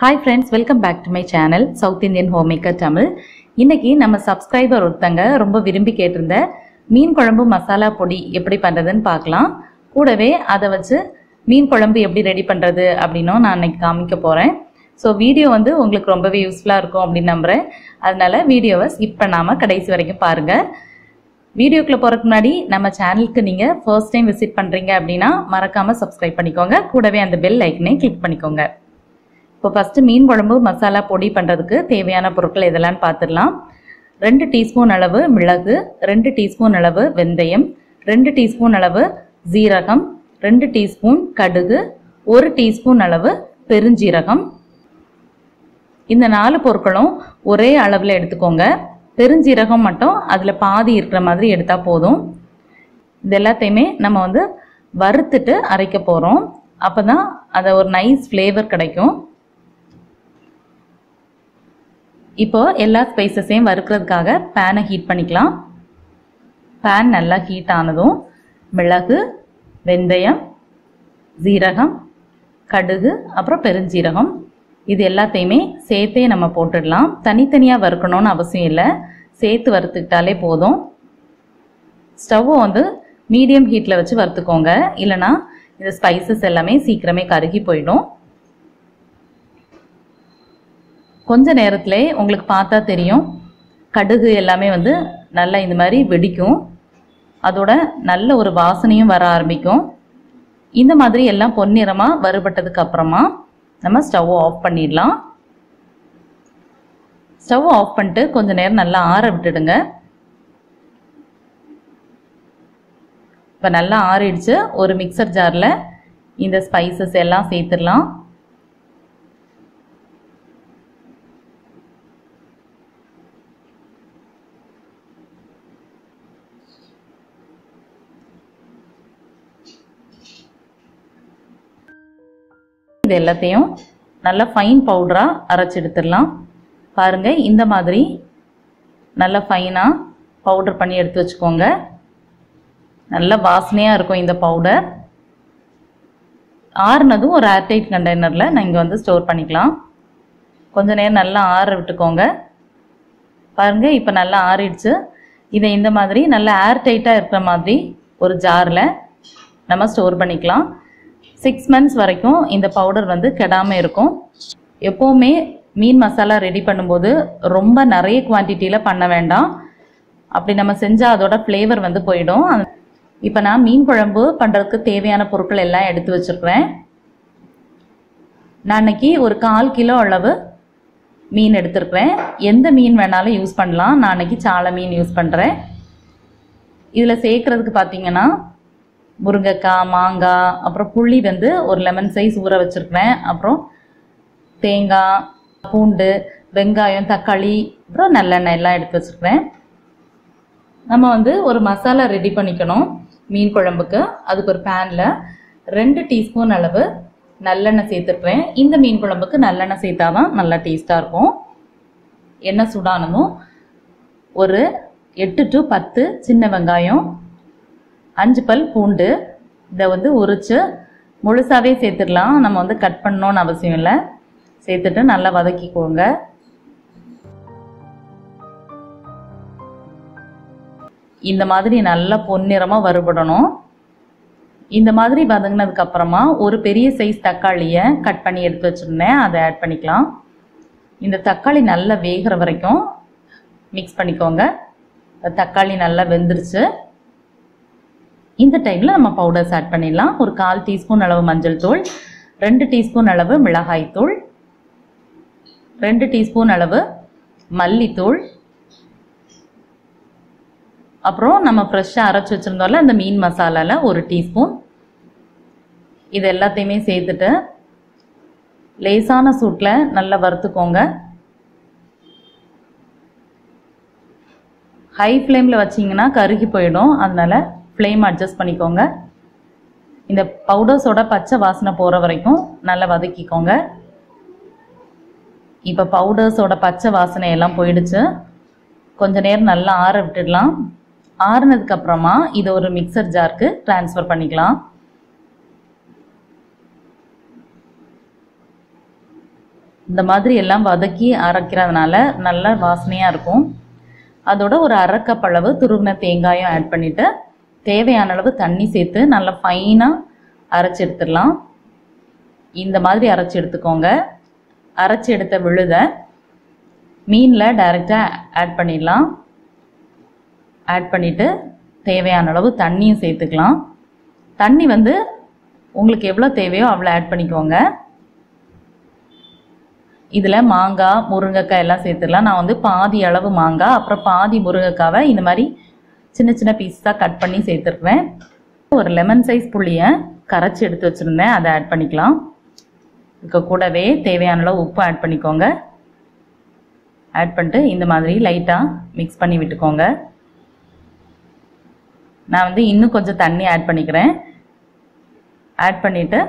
Hi friends, welcome back to my channel South Indian Homemaker Tamil. இன்னைக்கு நம்ம subscriber ஒருத்தங்க ரொம்ப விரும்பி கேட்டிருந்த மீன் குழம்பு மசாலா பொடி எப்படி பண்றதுன்னு பார்க்கலாம். கூடவே அதை வச்சு மீன் குழம்பு எப்படி ரெடி பண்றது அப்படினும் நான் இன்னைக்கு காமிக்க போறேன். ஸோ வீடியோ வந்து உங்களுக்கு ரொம்பவே யூஸ்ஃபுல்லாக இருக்கும் அப்படின்னு நம்புறேன். அதனால வீடியோவை ஸ்கிப் பண்ணாமல் கடைசி வரைக்கும் பாருங்க. வீடியோக்குள்ள போறதுக்கு முன்னாடி நம்ம சேனலுக்கு நீங்க ஃபர்ஸ்ட் டைம் விசிட் பண்றீங்க அப்படின்னா மறக்காம சப்ஸ்கிரைப் பண்ணிக்கோங்க. கூடவே அந்த பெல் ஐக்கனை கிளிக் பண்ணிக்கோங்க. இப்போ ஃபர்ஸ்ட் மீன் குழம்பு மசாலா பொடி பண்றதுக்கு தேவையான பொருட்கள் இதெல்லாம் பார்த்துடலாம். 2 டீஸ்பூன் அளவு மிளகு, 2 டீஸ்பூன் அளவு வெந்தயம், 2 டீஸ்பூன் அளவு ஜீரகம், 2 டீஸ்பூன் கடுகு, 1 டீஸ்பூன் அளவு பெருஞ்சீரகம். இந்த 4 பொருட்களும் ஒரே அளவில் எடுத்துக்கோங்க. பெருஞ்சீரகம் மட்டும் அதில் பாதி இருக்கிற மாதிரி எடுத்தா போதும். இது எல்லாத்தையுமே நம்ம வந்து வறுத்துட்டு அரைக்க போகிறோம். அப்போ தான் அதை ஒரு நைஸ் ஃப்ளேவர் கிடைக்கும். இப்போ எல்லா ஸ்பைசஸையும் வறுக்கிறதுக்காக பேனை ஹீட் பண்ணிக்கலாம். பேன் நல்லா ஹீட் ஆனதும் மிளகு, வெந்தயம், ஜீரகம், கடுகு, அப்புறம் பெருஞ்சீரகம் இது எல்லாத்தையுமே சேர்த்தே நம்ம போட்டுடலாம். தனித்தனியாக வறுக்கணும்னு அவசியம் இல்லை, சேர்த்து வறுத்துக்கிட்டாலே போதும். ஸ்டவ்வை வந்து மீடியம் ஹீட்டில் வச்சு வறுத்துக்கோங்க, இல்லைனா இந்த ஸ்பைசஸ் எல்லாமே சீக்கிரமே கருகி போயிடும். கொஞ்ச நேரத்திலே உங்களுக்கு பார்த்தா தெரியும், கடுகு எல்லாமே வந்து நல்லா இந்த மாதிரி வெடிக்கும். அதோட நல்ல ஒரு வாசனையும் வர ஆரம்பிக்கும். இந்த மாதிரி எல்லாம் பொன்னிறமாக வறுபட்டதுக்கு அப்புறமா நம்ம ஸ்டவ் ஆஃப் பண்ணிடலாம். ஸ்டவ் ஆஃப் பண்ணிட்டு கொஞ்ச நேரம் நல்லா ஆற விட்டுடுங்க. இப்போ நல்லா ஆறிடுச்சு. ஒரு மிக்சர் ஜாரில் இந்த ஸ்பைசஸ் எல்லாம் சேர்த்துடலாம். இது எல்லாத்தையும் நல்லா ஃபைன் பவுடராக அரைச்சி எடுத்துடலாம். பாருங்கள், இந்த மாதிரி நல்லா ஃபைனாக பவுடர் பண்ணி எடுத்து வச்சுக்கோங்க. நல்ல வாசனையாக இருக்கும் இந்த பவுடர். ஆறுனதும் ஒரு ஏர்டைட் கண்டெய்னரில் நான் இங்கே வந்து ஸ்டோர் பண்ணிக்கலாம். கொஞ்ச நேரம் நல்லா ஆற விட்டுக்கோங்க. பாருங்கள், இப்போ நல்லா ஆறிடுச்சு. இதை இந்த மாதிரி நல்லா ஏர்டைட்டாக இருக்கிற மாதிரி ஒரு ஜாரில் நம்ம ஸ்டோர் பண்ணிக்கலாம். 6 months வரைக்கும் இந்த பவுடர் வந்து கெடாமல் இருக்கும். எப்போவுமே மீன் மசாலா ரெடி பண்ணும்போது ரொம்ப நிறைய குவான்டிட்டியில் பண்ண வேண்டாம். அப்படி நம்ம செஞ்சால் அதோட ஃப்ளேவர் வந்து போயிடும். இப்போ நான் மீன் குழம்பு பண்ணுறதுக்கு தேவையான பொருட்கள் எல்லாம் எடுத்து வச்சுருக்கிறேன். நான் இன்னைக்கு ஒரு 1/4 கிலோ அளவு மீன் எடுத்துருக்கிறேன். எந்த மீன் வேணாலும் யூஸ் பண்ணலாம். நான் இன்னைக்கு சாலை மீன் யூஸ் பண்ணுறேன். இதில் சேர்க்குறதுக்கு பார்த்தீங்கன்னா முருங்கைக்காய், மாங்காய், அப்புறம் புளி வந்து ஒரு லெமன் சைஸ் ஊற வச்சுருக்கிறேன். அப்புறம் தேங்காய், பூண்டு, வெங்காயம், தக்காளி, அப்புறம் நல்லெண்ணெய் எல்லாம் எடுத்து வச்சுருக்கிறேன். நம்ம வந்து ஒரு மசாலா ரெடி பண்ணிக்கணும் மீன் குழம்புக்கு. அதுக்கு ஒரு பேனில் 2 டீஸ்பூன் அளவு நல்லெண்ணெய் சேர்த்துருக்கிறேன். இந்த மீன் குழம்புக்கு நல்லெண்ணெய் சேர்த்தா தான் நல்லா டேஸ்ட்டாக இருக்கும். எண்ணெய் சூடானதும் ஒரு 8 to 10 சின்ன வெங்காயம், 5 பல் பூண்டு இதை வந்து உரித்து முழுசாகவே சேர்த்துடலாம். நம்ம வந்து கட் பண்ணணும்னு அவசியம் இல்லை. சேர்த்துட்டு நல்லா வதக்கிக்கோங்க. இந்த மாதிரி நல்லா பொன்னிறமாக வறுபடணும். இந்த மாதிரி வதங்கினதுக்கு அப்புறமா ஒரு பெரிய சைஸ் தக்காளியை கட் பண்ணி எடுத்து வச்சுருந்தேன், அதை ஆட் பண்ணிக்கலாம். இந்த தக்காளி நல்லா வேகிற வரைக்கும் மிக்ஸ் பண்ணிக்கோங்க. தக்காளி நல்லா வெந்துருச்சு. இந்த டைமில் நம்ம பவுடர்ஸ் ஆட் பண்ணிடலாம். ஒரு 1/4 டீஸ்பூன் அளவு மஞ்சள் தூள், 2 டீஸ்பூன் அளவு மிளகாய் தூள், 2 டீஸ்பூன் அளவு மல்லித்தூள், அப்புறம் நம்ம ஃப்ரெஷ்ஷாக அரைச்சி வச்சுருந்தோம்ல அந்த மீன் மசாலாவில் 1 டீஸ்பூன். இது எல்லாத்தையுமே சேர்த்துட்டு லேசான சூட்டில் நல்லா வறுத்துக்கோங்க. ஹை ஃப்ளேமில் வச்சிங்கன்னா கருகி போயிடும். அதனால் ஃப்ளேம் அட்ஜஸ்ட் பண்ணிக்கோங்க. இந்த பவுடர்ஸோட பச்சை வாசனை போகிற வரைக்கும் நல்லா வதக்கிக்கோங்க. இப்போ பவுடர்ஸோட பச்சை வாசனை எல்லாம் போயிடுச்சு. கொஞ்ச நேரம் நல்லா ஆற விட்டுடலாம். ஆறுனதுக்கப்புறமா இதை ஒரு மிக்சர் ஜாருக்கு ட்ரான்ஸ்ஃபர் பண்ணிக்கலாம். இந்த மாதிரி எல்லாம் வதக்கி அரைக்கிறதுனால நல்ல வாசனையாக இருக்கும். அதோட ஒரு அரை கப் அளவு துருவின தேங்காயும் ஆட் பண்ணிவிட்டு தேவையான அளவு தண்ணி சேர்த்து நல்லா ஃபைனாக அரைச்சி எடுத்துடலாம். இந்த மாதிரி அரைச்சி எடுத்துக்கோங்க. அரைச்சி எடுத்த விழுதை மீனில் டைரெக்டாக ஆட் பண்ணிடலாம். ஆட் பண்ணிவிட்டு தேவையான அளவு தண்ணியும் சேர்த்துக்கலாம். தண்ணி வந்து உங்களுக்கு எவ்வளோ தேவையோ அவ்வளோ ஆட் பண்ணிக்கோங்க. இதில் மாங்காய் முருங்கைக்காய் எல்லாம் சேர்த்துடலாம். நான் வந்து பாதி அளவு மாங்காய் அப்புறம் பாதி முருங்கைக்காவை இந்த மாதிரி சின்ன சின்ன பீஸாக கட் பண்ணி சேர்த்துருக்குறேன். ஒரு லெமன் சைஸ் புளியை கரைச்சி எடுத்து வச்சுருந்தேன், அதை ஆட் பண்ணிக்கலாம். இதுக்கு கூடவே தேவையான அளவு உப்பு ஆட் பண்ணிக்கோங்க. ஆட் பண்ணிட்டு இந்த மாதிரி லைட்டாக மிக்ஸ் பண்ணி விட்டுக்கோங்க. நான் வந்து இன்னும் கொஞ்சம் தண்ணி ஆட் பண்ணிக்கிறேன். ஆட் பண்ணிவிட்டு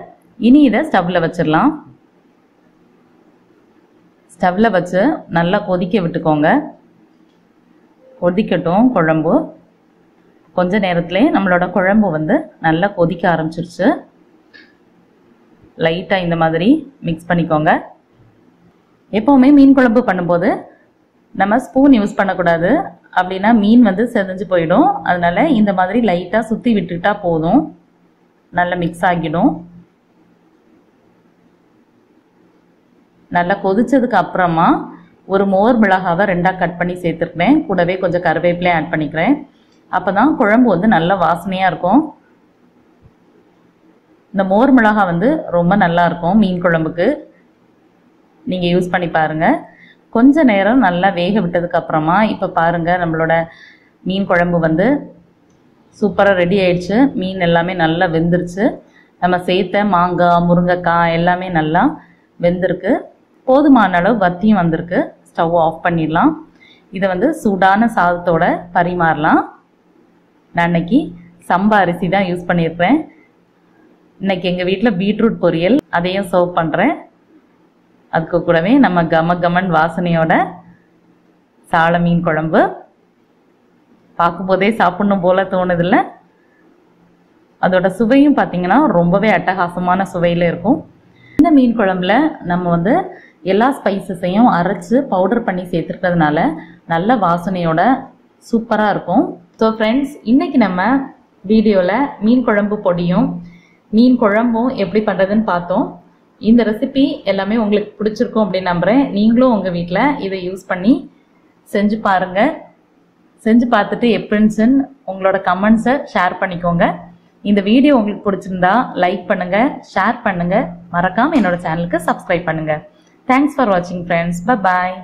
இனி இதை ஸ்டவ்வில் வச்சிடலாம். ஸ்டவ்வில் வச்சு நல்லா கொதிக்க விட்டுக்கோங்க. கொதிக்கட்டும் குழம்பு. கொஞ்ச நேரத்துலேயே நம்மளோட குழம்பு வந்து நல்லா கொதிக்க ஆரம்பிச்சிருச்சு. லைட்டாக இந்த மாதிரி மிக்ஸ் பண்ணிக்கோங்க. எப்போவுமே மீன் குழம்பு பண்ணும்போது நம்ம ஸ்பூன் யூஸ் பண்ணக்கூடாது, அப்படின்னா மீன் வந்து செதஞ்சு போயிடும். அதனால இந்த மாதிரி லைட்டாக சுற்றி விட்டுட்டா போதும், நல்லா மிக்ஸ் ஆகிடும். நல்லா கொதிச்சதுக்கு அப்புறமா ஒரு மோர் மிளகாவை 2ஆக கட் பண்ணி சேர்த்துருப்பேன். கூடவே கொஞ்சம் கருவேப்பிலையும் ஆட் பண்ணிக்கிறேன். அப்போ தான் குழம்பு வந்து நல்ல வாசனையாக இருக்கும். இந்த மோர் மிளகாய் வந்து ரொம்ப நல்லா இருக்கும் மீன் குழம்புக்கு. நீங்கள் யூஸ் பண்ணி பாருங்கள். கொஞ்ச நேரம் நல்லா வேக விட்டதுக்கு அப்புறமா இப்போ பாருங்கள், நம்மளோட மீன் குழம்பு வந்து சூப்பராக ரெடி ஆயிடுச்சு. மீன் எல்லாமே நல்லா வெந்துருச்சு. நம்ம சேர்த்த மாங்காய் முருங்கைக்காய் எல்லாமே நல்லா வெந்திருக்கு. போதுமான அளவு வத்தியும் வந்திருக்கு. ஸ்டவ் ஆஃப் பண்ணிடலாம். இதை வந்து சூடான சாதத்தோட பரிமாறலாம். நான் இன்னைக்கு சம்பா அரிசி தான் யூஸ் பண்ணியிருப்பேன். இன்னைக்கு எங்கள் வீட்டில் பீட்ரூட் பொரியல், அதையும் சர்வ் பண்ணுறேன். அதுக்கு கூடவே நம்ம கமன் வாசனையோட சால மீன் குழம்பு. பார்க்கும்போதே சாப்பிடணும் போல தோணுதில்ல. அதோட சுவையும் பார்த்தீங்கன்னா ரொம்பவே அட்டகாசமான சுவையில் இருக்கும். இந்த மீன் குழம்புல நம்ம வந்து எல்லா ஸ்பைசஸையும் அரைச்சு பவுடர் பண்ணி சேர்த்துருக்கிறதுனால நல்ல வாசனையோட சூப்பராக இருக்கும். ஸோ ஃப்ரெண்ட்ஸ், இன்னைக்கு நம்ம வீடியோவில் மீன் குழம்பு பொடியும் மீன் குழம்பும் எப்படி பண்ணுறதுன்னு பார்த்தோம். இந்த ரெசிபி எல்லாமே உங்களுக்கு பிடிச்சிருக்கும் அப்படின்னு நம்புகிறேன். நீங்களும் உங்கள் வீட்டில் இதை யூஸ் பண்ணி செஞ்சு பாருங்கள். செஞ்சு பார்த்துட்டு எப்படின்னு உங்களோட கமெண்ட்ஸை ஷேர் பண்ணிக்கோங்க. இந்த வீடியோ உங்களுக்கு பிடிச்சிருந்தா லைக் பண்ணுங்கள், ஷேர் பண்ணுங்கள், மறக்காமல் என்னோட சேனலுக்கு சப்ஸ்கிரைப் பண்ணுங்கள். தேங்க்ஸ் ஃபார் வாட்சிங் ஃப்ரெண்ட்ஸ். Bye bye.